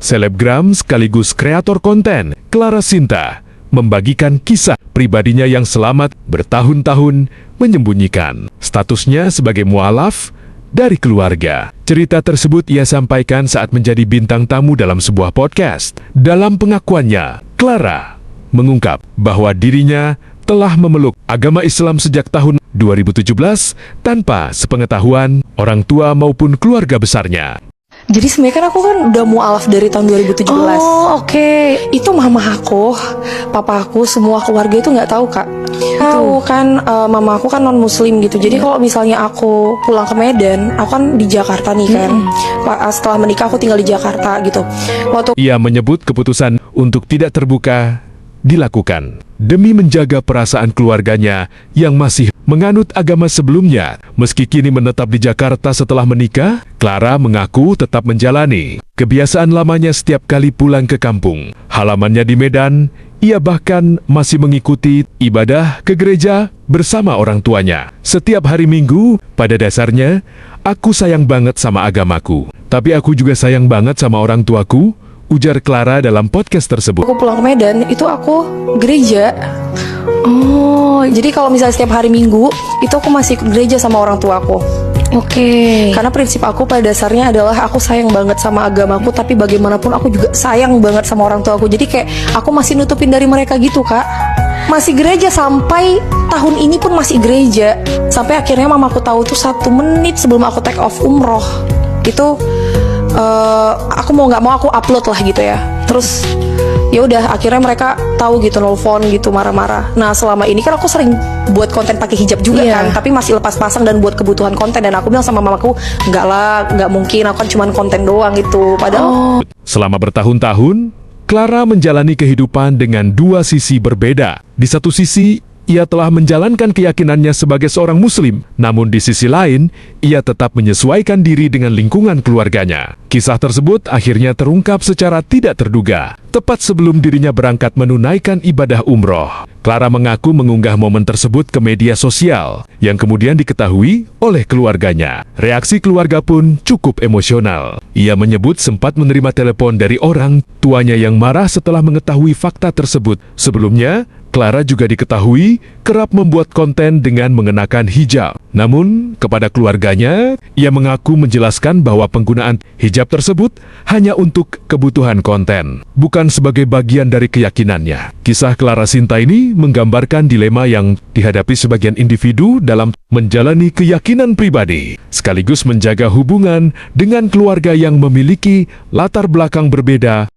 selebgram sekaligus kreator konten, Clara Sinta, membagikan kisah pribadinya yang selamat bertahun-tahun menyembunyikan statusnya sebagai mualaf dari keluarga. Cerita tersebut ia sampaikan saat menjadi bintang tamu dalam sebuah podcast. Dalam pengakuannya, Clara mengungkap bahwa dirinya telah memeluk agama Islam sejak tahun 2017 tanpa sepengetahuan orang tua maupun keluarga besarnya. Jadi sebenarnya kan aku kan udah mualaf dari tahun 2017. Oh, oke. Itu mama aku, papa aku, semua keluarga itu nggak tahu, Kak. Tahu kan, mama aku kan non muslim gitu. Jadi kalau misalnya aku pulang ke Medan, aku kan di Jakarta nih kan. Setelah menikah aku tinggal di Jakarta gitu. Ia menyebut keputusan untuk tidak terbuka dilakukan demi menjaga perasaan keluarganya yang masih menganut agama sebelumnya. Meski kini menetap di Jakarta setelah menikah, Clara mengaku tetap menjalani kebiasaan lamanya setiap kali pulang ke kampung halamannya di Medan. Ia bahkan masih mengikuti ibadah ke gereja bersama orang tuanya setiap hari Minggu. Pada dasarnya, aku sayang banget sama agamaku, tapi aku juga sayang banget sama orang tuaku, ujar Clara dalam podcast tersebut. Aku pulang ke Medan, itu aku gereja. Oh, Jadi kalau misalnya setiap hari Minggu, itu aku masih ikut gereja sama orang tua aku. oke. Karena prinsip aku pada dasarnya adalah aku sayang banget sama agamaku, tapi bagaimanapun aku juga sayang banget sama orang tua aku. Jadi kayak aku masih nutupin dari mereka gitu, Kak. Masih gereja sampai tahun ini pun masih gereja. Sampai akhirnya mamaku tahu tuh 1 menit sebelum aku take off umroh. Itu aku mau nggak mau aku upload lah gitu ya. Terus ya udah akhirnya mereka tahu gitu, nelfon gitu marah-marah. Nah selama ini kan aku sering buat konten pakai hijab juga kan, tapi masih lepas pasang dan buat kebutuhan konten. Dan aku bilang sama mamaku, enggak lah, nggak mungkin, aku kan cuma konten doang gitu. Padahal Selama bertahun-tahun, Clara menjalani kehidupan dengan 2 sisi berbeda. Di satu sisi, ia telah menjalankan keyakinannya sebagai seorang muslim, namun di sisi lain, ia tetap menyesuaikan diri dengan lingkungan keluarganya. Kisah tersebut akhirnya terungkap secara tidak terduga, tepat sebelum dirinya berangkat menunaikan ibadah umroh. Clara mengaku mengunggah momen tersebut ke media sosial, yang kemudian diketahui oleh keluarganya. Reaksi keluarga pun cukup emosional. Ia menyebut sempat menerima telepon dari orang tuanya yang marah setelah mengetahui fakta tersebut. Sebelumnya, Clara juga diketahui kerap membuat konten dengan mengenakan hijab. Namun, kepada keluarganya, ia mengaku menjelaskan bahwa penggunaan hijab tersebut hanya untuk kebutuhan konten, bukan sebagai bagian dari keyakinannya. Kisah Clara Sinta ini menggambarkan dilema yang dihadapi sebagian individu dalam menjalani keyakinan pribadi, sekaligus menjaga hubungan dengan keluarga yang memiliki latar belakang berbeda